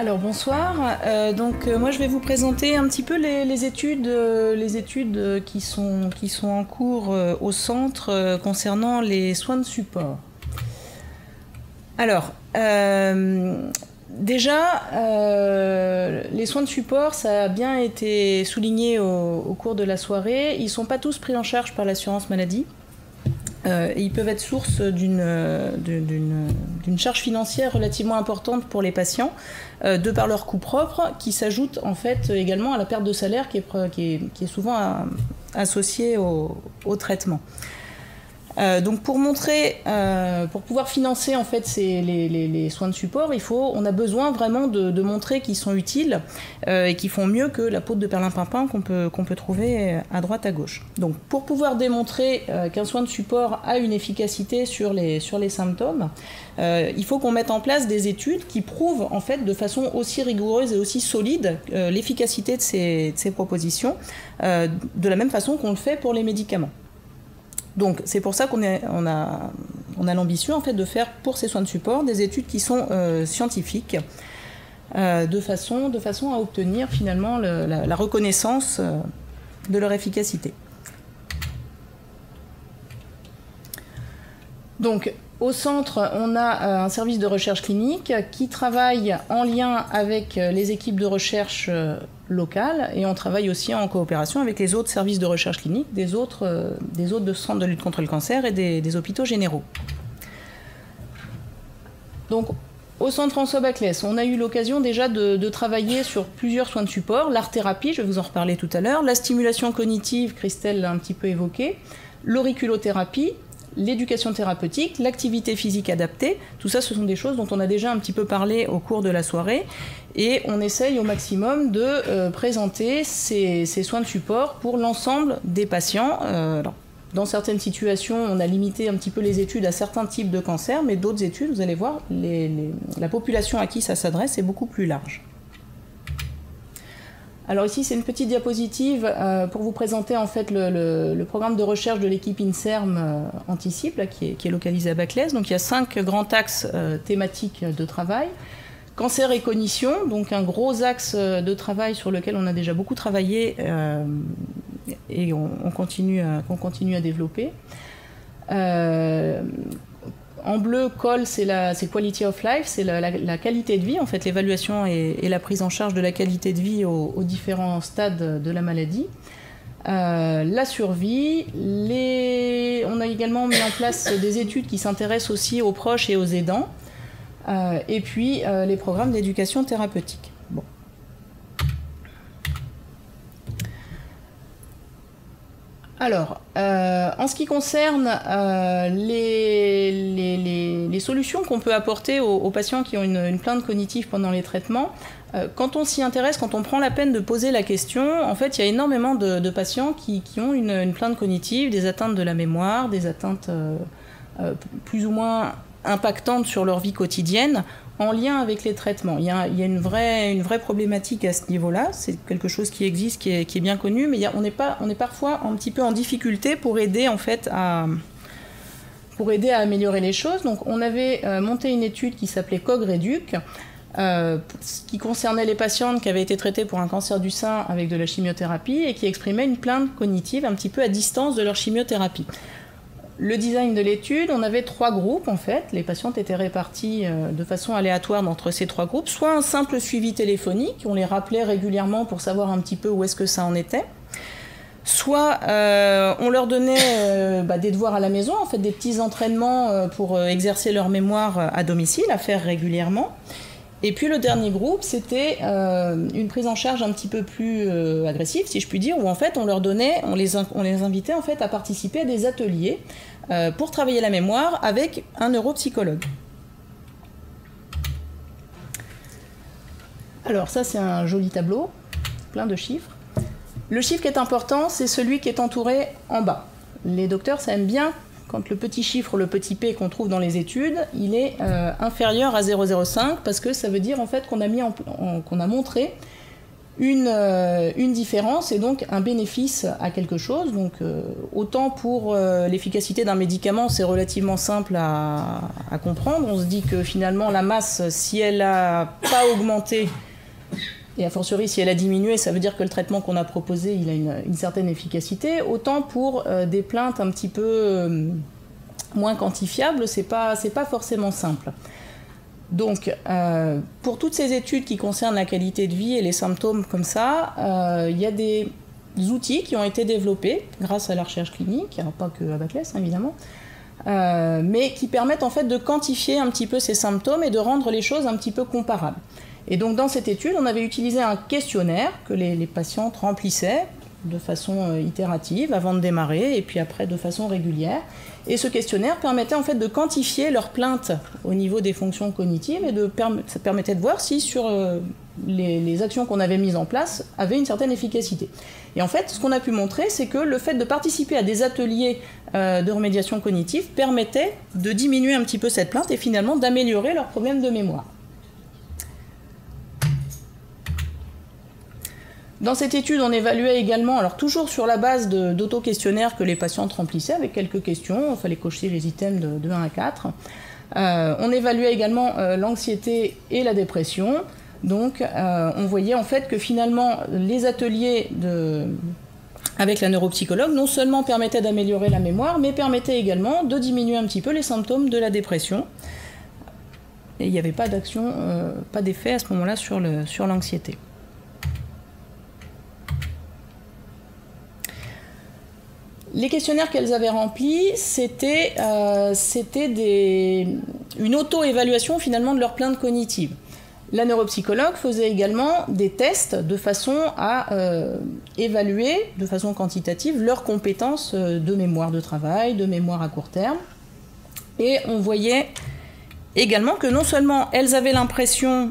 Alors bonsoir, moi je vais vous présenter un petit peu les études qui sont en cours au centre concernant les soins de support. Alors, déjà, les soins de support, ça a bien été souligné au cours de la soirée, ils ne sont pas tous pris en charge par l'assurance maladie. Ils peuvent être source d'une charge financière relativement importante pour les patients, de par leur coût propre, qui s'ajoute en fait également à la perte de salaire qui est souvent associée au traitement. Donc pour pouvoir financer en fait les soins de support, on a besoin vraiment de montrer qu'ils sont utiles et qu'ils font mieux que la poudre de perlimpinpin qu'on peut trouver à droite à gauche. Donc pour pouvoir démontrer qu'un soin de support a une efficacité sur les symptômes, il faut qu'on mette en place des études qui prouvent en fait de façon aussi rigoureuse et aussi solide l'efficacité de ces propositions, de la même façon qu'on le fait pour les médicaments. Donc c'est pour ça qu'on a l'ambition en fait de faire pour ces soins de support des études qui sont scientifiques, de façon à obtenir finalement la reconnaissance de leur efficacité. Donc au centre, on a un service de recherche clinique qui travaille en lien avec les équipes de recherche locales, et on travaille aussi en coopération avec les autres services de recherche clinique des autres centres de lutte contre le cancer et des hôpitaux généraux. Donc au centre François Baclès, on a eu l'occasion déjà de travailler sur plusieurs soins de support, l'art-thérapie, je vais vous en reparler tout à l'heure, la stimulation cognitive, Christelle l'a un petit peu évoqué, l'auriculothérapie, l'éducation thérapeutique, l'activité physique adaptée, tout ça ce sont des choses dont on a déjà un petit peu parlé au cours de la soirée, et on essaye au maximum de présenter ces soins de support pour l'ensemble des patients. Dans certaines situations, on a limité un petit peu les études à certains types de cancers, mais d'autres études, vous allez voir, la population à qui ça s'adresse est beaucoup plus large. Alors ici, c'est une petite diapositive pour vous présenter en fait le programme de recherche de l'équipe INSERM Anticipe, là, qui est localisé à Baclès. Donc il y a 5 grands axes thématiques de travail. Cancer et cognition, donc un gros axe de travail sur lequel on a déjà beaucoup travaillé et qu'on continue à développer. En bleu, COL, c'est Quality of Life, c'est la qualité de vie, en fait, l'évaluation et la prise en charge de la qualité de vie aux différents stades de la maladie. La survie, on a également mis en place des études qui s'intéressent aussi aux proches et aux aidants, et puis les programmes d'éducation thérapeutique. Bon. Alors, en ce qui concerne les solutions qu'on peut apporter aux patients qui ont une plainte cognitive pendant les traitements, quand on s'y intéresse, quand on prend la peine de poser la question, en fait, il y a énormément de patients qui ont une plainte cognitive, des atteintes de la mémoire, des atteintes plus ou moins impactantes sur leur vie quotidienne, en lien avec les traitements. Il y a une vraie problématique à ce niveau-là, c'est quelque chose qui existe, qui est bien connu, mais on est parfois un petit peu en difficulté pour aider en fait à améliorer les choses. Donc on avait monté une étude qui s'appelait COG-REDUC, qui concernait les patientes qui avaient été traitées pour un cancer du sein avec de la chimiothérapie et qui exprimaient une plainte cognitive un petit peu à distance de leur chimiothérapie. Le design de l'étude, on avait 3 groupes en fait. Les patientes étaient réparties de façon aléatoire entre ces 3 groupes. Soit un simple suivi téléphonique, on les rappelait régulièrement pour savoir un petit peu où est-ce que ça en était. Soit on leur donnait des devoirs à la maison, en fait des petits entraînements pour exercer leur mémoire à domicile, à faire régulièrement. Et puis le dernier groupe, c'était une prise en charge un petit peu plus agressive, si je puis dire, où en fait on les invitait en fait à participer à des ateliers pour travailler la mémoire avec un neuropsychologue. Alors ça, c'est un joli tableau, plein de chiffres. Le chiffre qui est important, c'est celui qui est entouré en bas. Les docteurs, ça aime bien quand le petit chiffre, le petit p qu'on trouve dans les études, il est inférieur à 0,05 parce que ça veut dire en fait qu'on a montré une différence et donc un bénéfice à quelque chose. Donc autant pour l'efficacité d'un médicament, c'est relativement simple à comprendre. On se dit que finalement la masse, si elle n'a pas augmenté, et a fortiori si elle a diminué, ça veut dire que le traitement qu'on a proposé, il a une certaine efficacité. Autant pour des plaintes un petit peu moins quantifiables, c'est pas forcément simple. Donc, pour toutes ces études qui concernent la qualité de vie et les symptômes comme ça, il y a des outils qui ont été développés grâce à la recherche clinique, pas que à Baclès évidemment, mais qui permettent en fait de quantifier un petit peu ces symptômes et de rendre les choses un petit peu comparables. Et donc dans cette étude, on avait utilisé un questionnaire que les patientes remplissaient de façon itérative avant de démarrer et puis après de façon régulière. Et ce questionnaire permettait en fait de quantifier leurs plaintes au niveau des fonctions cognitives et ça permettait de voir si sur les actions qu'on avait mises en place avaient une certaine efficacité. Et en fait, ce qu'on a pu montrer, c'est que le fait de participer à des ateliers de remédiation cognitive permettait de diminuer un petit peu cette plainte et finalement d'améliorer leurs problèmes de mémoire. Dans cette étude, on évaluait également, alors toujours sur la base d'auto-questionnaires que les patientes remplissaient avec quelques questions, il fallait cocher les items de 1 à 4. On évaluait également l'anxiété et la dépression. Donc on voyait en fait que finalement les ateliers avec la neuropsychologue non seulement permettaient d'améliorer la mémoire, mais permettaient également de diminuer un petit peu les symptômes de la dépression. Et il n'y avait pas d'action, pas d'effet à ce moment-là sur l'anxiété. Les questionnaires qu'elles avaient remplis, c'était une auto-évaluation finalement de leurs plaintes cognitives. La neuropsychologue faisait également des tests de façon à évaluer de façon quantitative leurs compétences de mémoire de travail, de mémoire à court terme. Et on voyait également que non seulement elles avaient l'impression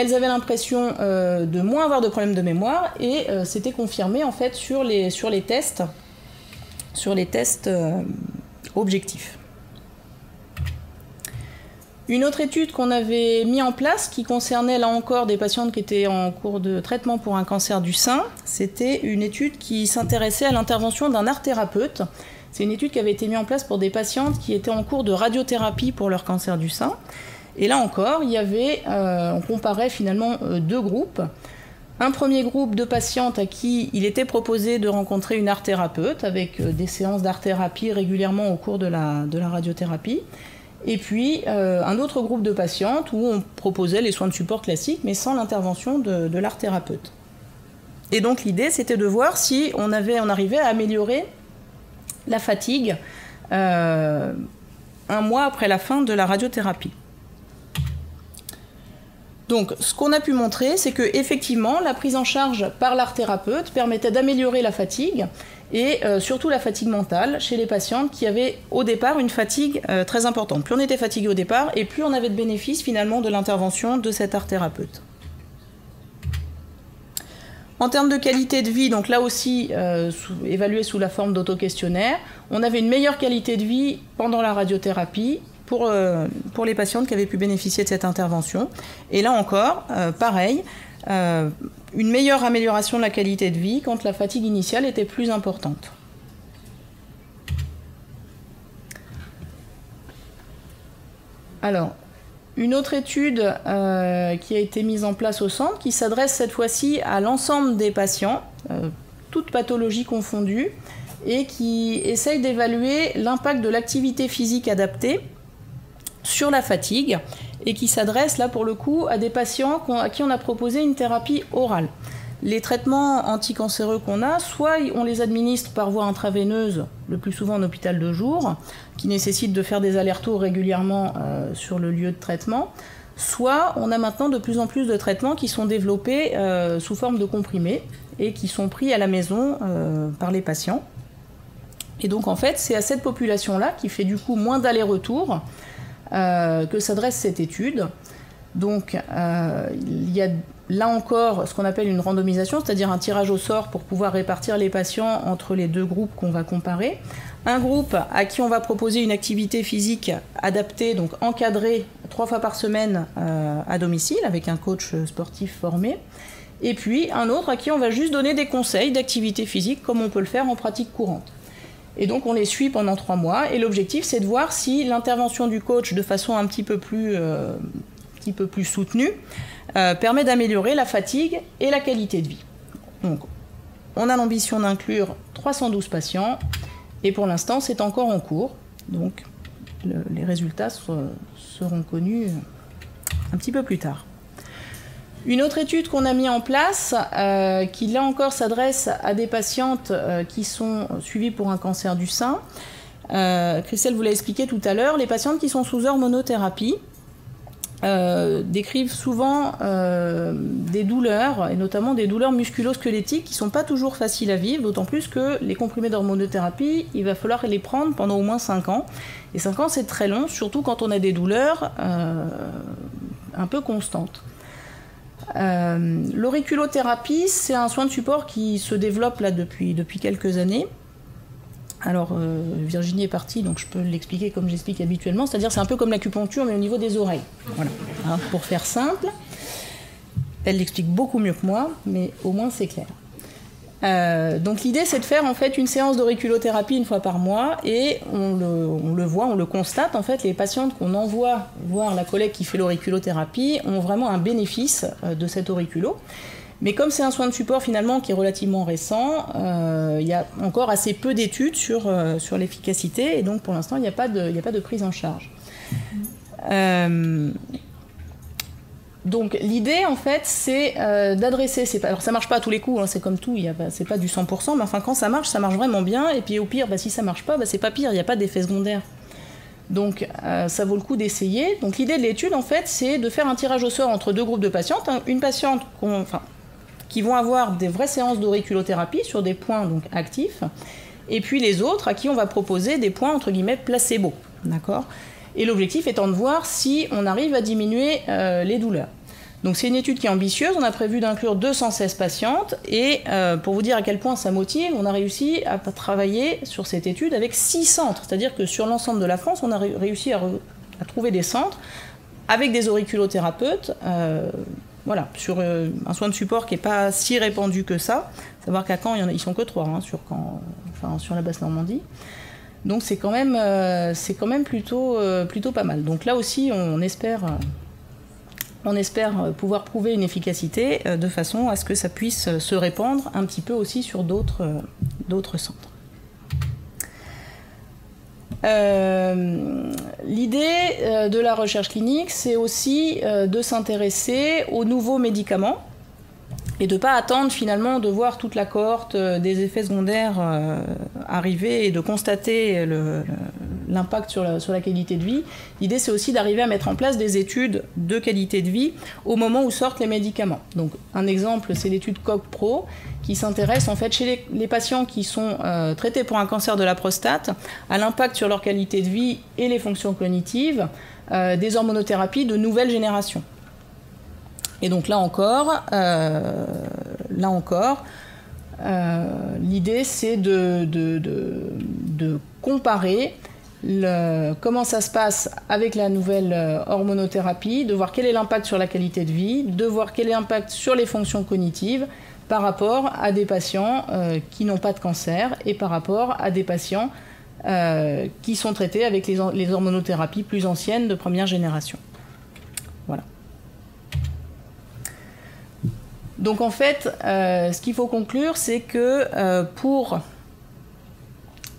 de moins avoir de problèmes de mémoire et c'était confirmé en fait sur les tests objectifs. Une autre étude qu'on avait mis en place qui concernait là encore des patientes qui étaient en cours de traitement pour un cancer du sein, c'était une étude qui s'intéressait à l'intervention d'un art-thérapeute. C'est une étude qui avait été mise en place pour des patientes qui étaient en cours de radiothérapie pour leur cancer du sein. Et là encore, on comparait finalement deux groupes. Un premier groupe de patientes à qui il était proposé de rencontrer une art-thérapeute avec des séances d'art-thérapie régulièrement au cours de la radiothérapie. Et puis un autre groupe de patientes où on proposait les soins de support classiques mais sans l'intervention de l'art-thérapeute. Et donc l'idée c'était de voir si on arrivait à améliorer la fatigue un mois après la fin de la radiothérapie. Donc, ce qu'on a pu montrer, c'est que effectivement, la prise en charge par l'art-thérapeute permettait d'améliorer la fatigue et surtout la fatigue mentale chez les patientes qui avaient au départ une fatigue très importante. Plus on était fatigué au départ et plus on avait de bénéfices finalement de l'intervention de cet art-thérapeute. En termes de qualité de vie, donc là aussi évalué sous la forme d'auto-questionnaire, on avait une meilleure qualité de vie pendant la radiothérapie pour les patientes qui avaient pu bénéficier de cette intervention. Et là encore, pareil, une meilleure amélioration de la qualité de vie quand la fatigue initiale était plus importante. Alors, une autre étude qui a été mise en place au centre, qui s'adresse cette fois-ci à l'ensemble des patients, toutes pathologies confondues, et qui essaye d'évaluer l'impact de l'activité physique adaptée sur la fatigue et qui s'adresse là pour le coup à des patients à qui on a proposé une thérapie orale. Les traitements anticancéreux qu'on a, soit on les administre par voie intraveineuse, le plus souvent en hôpital de jour, qui nécessite de faire des allers-retours régulièrement sur le lieu de traitement, soit on a maintenant de plus en plus de traitements qui sont développés sous forme de comprimés et qui sont pris à la maison par les patients. Et donc en fait, c'est à cette population-là qui fait du coup moins d'allers-retours que s'adresse cette étude. Donc il y a là encore ce qu'on appelle une randomisation, c'est-à-dire un tirage au sort pour pouvoir répartir les patients entre les deux groupes qu'on va comparer. Un groupe à qui on va proposer une activité physique adaptée, donc encadrée 3 fois par semaine à domicile avec un coach sportif formé. Et puis un autre à qui on va juste donner des conseils d'activité physique comme on peut le faire en pratique courante. Et donc on les suit pendant 3 mois et l'objectif c'est de voir si l'intervention du coach de façon un petit peu plus soutenue permet d'améliorer la fatigue et la qualité de vie. Donc on a l'ambition d'inclure 312 patients et pour l'instant c'est encore en cours. Donc les résultats seront connus un petit peu plus tard. Une autre étude qu'on a mis en place, qui là encore s'adresse à des patientes qui sont suivies pour un cancer du sein. Christelle vous l'a expliqué tout à l'heure, les patientes qui sont sous hormonothérapie décrivent souvent des douleurs, et notamment des douleurs musculo-squelettiques qui ne sont pas toujours faciles à vivre, d'autant plus que les comprimés d'hormonothérapie, il va falloir les prendre pendant au moins 5 ans. Et 5 ans c'est très long, surtout quand on a des douleurs un peu constantes. L'auriculothérapie, c'est un soin de support qui se développe là depuis quelques années. Alors Virginie est partie, donc je peux l'expliquer comme j'explique habituellement, c'est-à-dire c'est un peu comme l'acupuncture mais au niveau des oreilles. Voilà. Hein, pour faire simple, elle l'explique beaucoup mieux que moi, mais au moins c'est clair. Donc l'idée c'est de faire en fait une séance d'auriculothérapie 1 fois par mois et on le constate en fait, les patientes qu'on envoie voir la collègue qui fait l'auriculothérapie ont vraiment un bénéfice de cet auriculo. Mais comme c'est un soin de support finalement qui est relativement récent, il y a encore assez peu d'études sur l'efficacité et donc pour l'instant il n'y a pas de prise en charge. Donc l'idée en fait c'est d'adresser, alors ça marche pas à tous les coups, hein, c'est comme tout, c'est pas du 100%, mais enfin quand ça marche vraiment bien, et puis au pire, si ça marche pas, c'est pas pire, il n'y a pas d'effet secondaire. Donc ça vaut le coup d'essayer. Donc l'idée de l'étude en fait c'est de faire un tirage au sort entre 2 groupes de patientes, hein, une patiente qui vont avoir des vraies séances d'auriculothérapie sur des points donc actifs, et puis les autres à qui on va proposer des points entre guillemets placebo, d'accord ? Et l'objectif étant de voir si on arrive à diminuer les douleurs. Donc c'est une étude qui est ambitieuse, on a prévu d'inclure 216 patientes, et pour vous dire à quel point ça motive, on a réussi à travailler sur cette étude avec 6 centres, c'est-à-dire que sur l'ensemble de la France, on a réussi à trouver des centres avec des auriculothérapeutes, voilà, sur un soin de support qui n'est pas si répandu que ça, savoir qu'à Caen, ils sont que 3 hein, sur la Basse-Normandie. Donc c'est quand même plutôt pas mal. Donc là aussi, on espère pouvoir prouver une efficacité de façon à ce que ça puisse se répandre un petit peu aussi sur d'autres centres. L'idée de la recherche clinique, c'est aussi de s'intéresser aux nouveaux médicaments et de ne pas attendre finalement de voir toute la cohorte des effets secondaires arriver et de constater l'impact sur la qualité de vie. L'idée c'est aussi d'arriver à mettre en place des études de qualité de vie au moment où sortent les médicaments. Donc un exemple c'est l'étude COG-PRO qui s'intéresse en fait chez les patients qui sont traités pour un cancer de la prostate à l'impact sur leur qualité de vie et les fonctions cognitives des hormonothérapies de nouvelle génération. Et donc là encore, l'idée c'est de comparer comment ça se passe avec la nouvelle hormonothérapie, de voir quel est l'impact sur la qualité de vie, de voir quel est l'impact sur les fonctions cognitives par rapport à des patients qui n'ont pas de cancer et par rapport à des patients qui sont traités avec les hormonothérapies plus anciennes de première génération. Voilà. Donc en fait, ce qu'il faut conclure, c'est que pour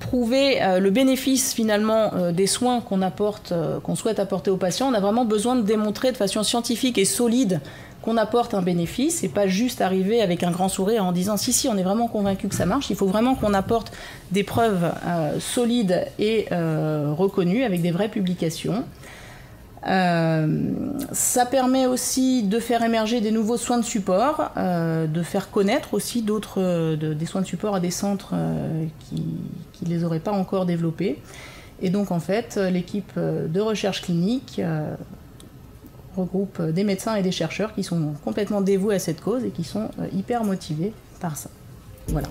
prouver le bénéfice finalement des soins qu'on souhaite apporter aux patients, on a vraiment besoin de démontrer de façon scientifique et solide qu'on apporte un bénéfice et pas juste arriver avec un grand sourire en disant si on est vraiment convaincu que ça marche. Il faut vraiment qu'on apporte des preuves solides et reconnues avec des vraies publications. Ça permet aussi de faire émerger des nouveaux soins de support, de faire connaître aussi des soins de support à des centres qui ne les auraient pas encore développés. Et donc en fait, l'équipe de recherche clinique regroupe des médecins et des chercheurs qui sont complètement dévoués à cette cause et qui sont hyper motivés par ça. Voilà.